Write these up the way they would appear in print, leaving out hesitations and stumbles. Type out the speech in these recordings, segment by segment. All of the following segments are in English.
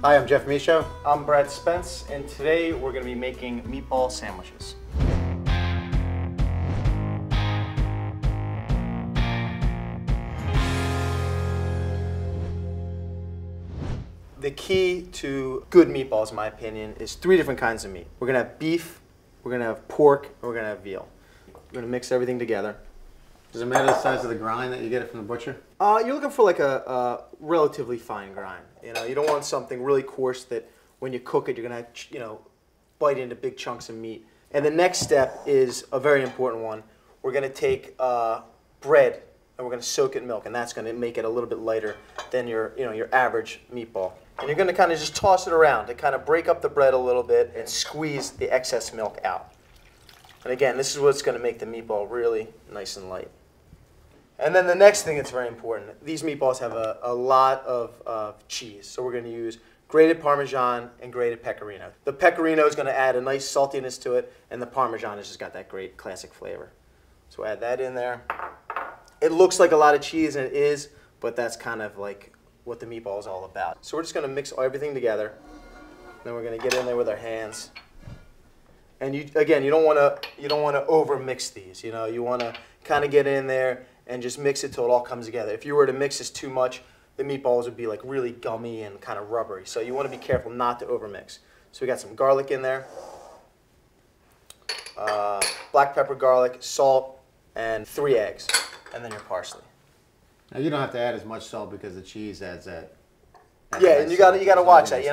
Hi, I'm Jeff Michaud. I'm Brad Spence, and today we're going to be making meatball sandwiches. The key to good meatballs, in my opinion, is 3 different kinds of meat. We're going to have beef, we're going to have pork, and we're going to have veal. We're going to mix everything together. Does it matter the size of the grind that you get it from the butcher? You're looking for like a relatively fine grind. You know, you don't want something really coarse that when you cook it, you're going to, bite into big chunks of meat. And the next step is a very important one. We're going to take bread and we're going to soak it in milk, and that's going to make it a little bit lighter than your average meatball. And you're going to kind of just toss it around to kind of break up the bread a little bit and squeeze the excess milk out. And again, this is what's going to make the meatball really nice and light. And then the next thing that's very important, these meatballs have a lot of cheese. So we're going to use grated Parmesan and grated pecorino. The pecorino is going to add a nice saltiness to it, and the Parmesan has just got that great classic flavor. So add that in there. It looks like a lot of cheese, and it is, but that's kind of like what the meatball is all about. So we're just going to mix everything together. Then we're going to get in there with our hands. And you don't want to over mix these. You want to kind of get in there and just mix it till it all comes together. If you were to mix this too much, the meatballs would be like really gummy and kind of rubbery. So you want to be careful not to overmix. So we got some garlic in there, black pepper, garlic, salt, and 3 eggs, and then your parsley. Now you don't have to add as much salt because the cheese adds that. Yeah, and you gotta watch that.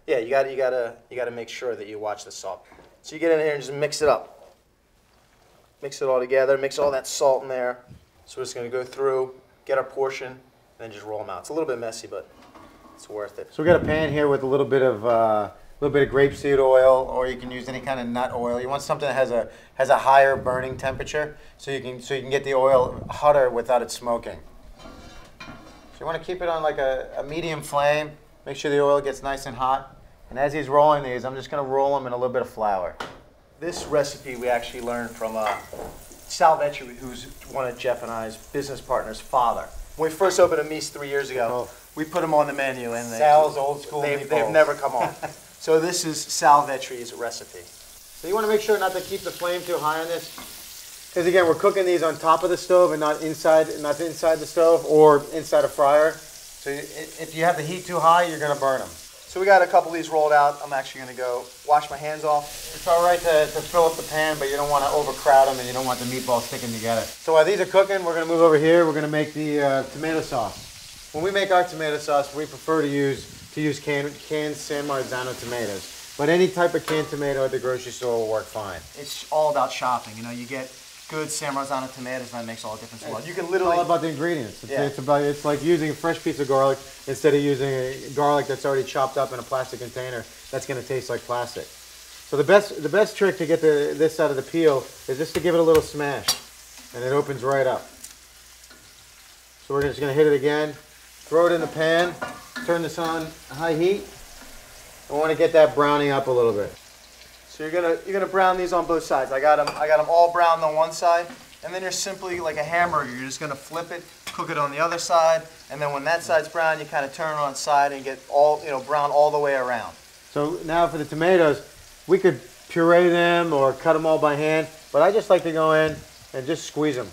Yeah, you gotta make sure that you watch the salt. So you get in here and just mix it up. Mix it all together. Mix all that salt in there. So we're just going to go through, get our portion, and then just roll them out. It's a little bit messy, but it's worth it. So we got a pan here with a little bit of grapeseed oil, or you can use any kind of nut oil. You want something that has a higher burning temperature, so you can get the oil hotter without it smoking. So you want to keep it on like a medium flame. Make sure the oil gets nice and hot. And as he's rolling these, I'm just going to roll them in a little bit of flour. This recipe we actually learned from Sal Vetri, who's one of Jeff and I's business partners' father. When we first opened a Meatball 3 years ago, we put them on the menu, and Sal's old school they've never come off. So this is Sal Vetri's recipe. So you want to make sure not to keep the flame too high on this, because again, we're cooking these on top of the stove and not inside the stove or inside a fryer. So if you have the heat too high, you're going to burn them. So we got a couple of these rolled out. I'm actually going to go wash my hands off. It's all right to fill up the pan, but you don't want to overcrowd them and you don't want the meatballs sticking together. So while these are cooking, we're going to move over here. We're going to make the tomato sauce. When we make our tomato sauce, we prefer to use canned San Marzano tomatoes. But any type of canned tomato at the grocery store will work fine. It's all about shopping. You get good San Marzano tomatoes, and that makes all the difference in the world. You can literally... It's all about the ingredients. It's like using a fresh piece of garlic instead of using a garlic that's already chopped up in a plastic container that's going to taste like plastic. So the best trick to get this out of the peel is just to give it a little smash, and it opens right up. So we're just going to hit it again, throw it in the pan, turn this on high heat. I want to get that browning up a little bit. So you're gonna brown these on both sides. I got them all browned on one side, and then you're simply like a hamburger. You're just gonna flip it, cook it on the other side, and then when that side's brown, you kind of turn it on its side and get all brown all the way around. So now for the tomatoes, we could puree them or cut them all by hand, but I just like to go in and just squeeze them.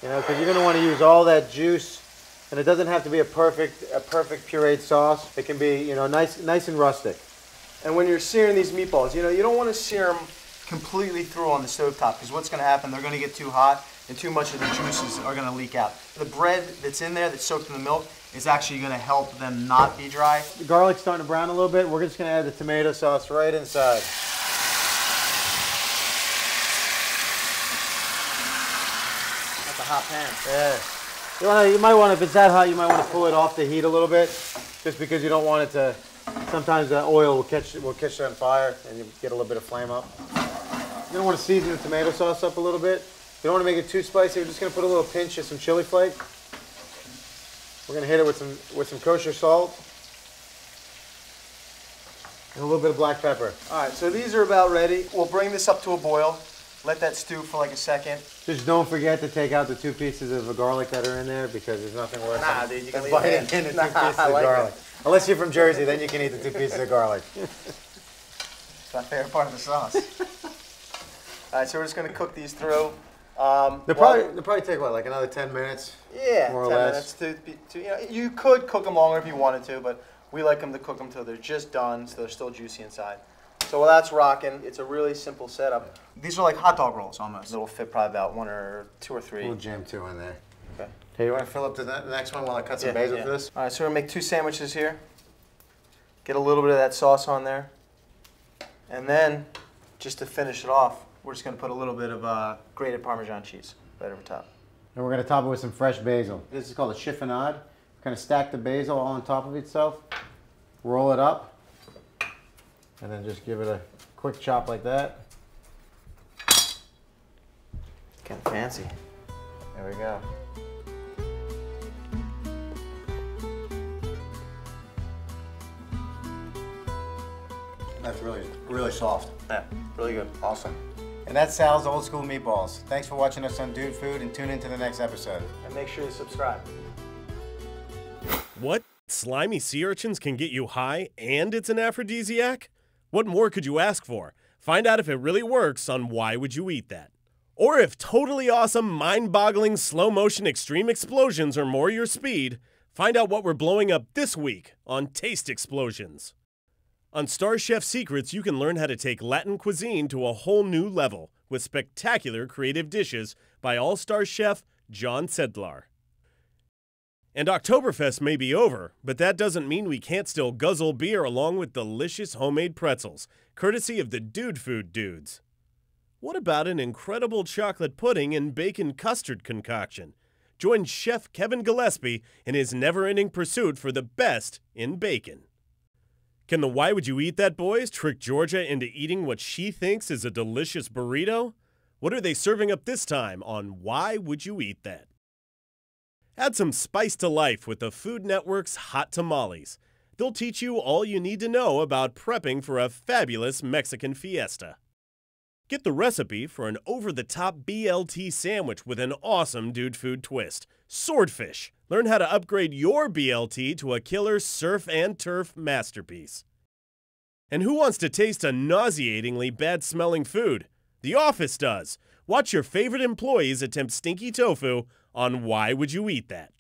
Because you're gonna want to use all that juice, and it doesn't have to be a perfect pureed sauce. It can be nice and rustic. And when you're searing these meatballs, you don't want to sear them completely through on the stovetop, because what's going to happen, they're going to get too hot and too much of the juices are going to leak out. The bread that's in there that's soaked in the milk is actually going to help them not be dry. The garlic's starting to brown a little bit. We're just going to add the tomato sauce right inside. That's a hot pan. Yeah. You might want, if it's that hot, you might want to pull it off the heat a little bit, just because you don't want it to. Sometimes the oil will catch it on fire and you get a little bit of flame up. You don't want to season the tomato sauce up a little bit. You don't want to make it too spicy. We're just going to put a little pinch of some chili flake. We're going to hit it with some kosher salt and a little bit of black pepper. All right, so these are about ready. We'll bring this up to a boil. Let that stew for like a second. Just don't forget to take out the 2 pieces of garlic that are in there, because there's nothing worse than biting into 2 pieces of garlic. Unless you're from Jersey, then you can eat the 2 pieces of garlic. It's my favorite part of the sauce. All right, so we're just going to cook these through. They'll probably take, what, like another 10 minutes? Yeah, more or 10 less. minutes. You know, you could cook them longer if you wanted to, but we like them to cook them till they're just done, so they're still juicy inside. So while that's rocking, it's a really simple setup. These are like hot dog rolls almost. It'll fit probably about 1 or 2 or 3. We'll jam 2 in there. Okay. Hey, you want to fill up to the next one while I cut some basil for this? All right, so we're going to make 2 sandwiches here. Get a little bit of that sauce on there. And then, just to finish it off, we're just going to put a little bit of grated Parmesan cheese right over top. And we're going to top it with some fresh basil. This is called a chiffonade. Kind of stack the basil all on top of itself, roll it up, and then just give it a quick chop like that. Kind of fancy. There we go. That's really soft. Yeah, really good. Awesome. And that's Sal's Old School Meatballs. Thanks for watching us on Dude Food, and tune in to the next episode. And make sure to subscribe. What? Slimy sea urchins can get you high and it's an aphrodisiac? What more could you ask for? Find out if it really works on Why Would You Eat That? Or if totally awesome, mind-boggling, slow-motion extreme explosions are more your speed, find out what we're blowing up this week on Taste Explosions. On Star Chef Secrets, you can learn how to take Latin cuisine to a whole new level with spectacular creative dishes by all-star chef John Sedlar. And Oktoberfest may be over, but that doesn't mean we can't still guzzle beer along with delicious homemade pretzels, courtesy of the Dude Food Dudes. What about an incredible chocolate pudding and bacon custard concoction? Join Chef Kevin Gillespie in his never-ending pursuit for the best in bacon. Can the Why Would You Eat That boys trick Georgia into eating what she thinks is a delicious burrito? What are they serving up this time on Why Would You Eat That? Add some spice to life with the Food Network's Hot Tamales. They'll teach you all you need to know about prepping for a fabulous Mexican fiesta. Get the recipe for an over-the-top BLT sandwich with an awesome Dude Food twist. Swordfish. Learn how to upgrade your BLT to a killer surf and turf masterpiece. And who wants to taste a nauseatingly bad-smelling food? The Office does. Watch your favorite employees attempt stinky tofu on Why Would You Eat That?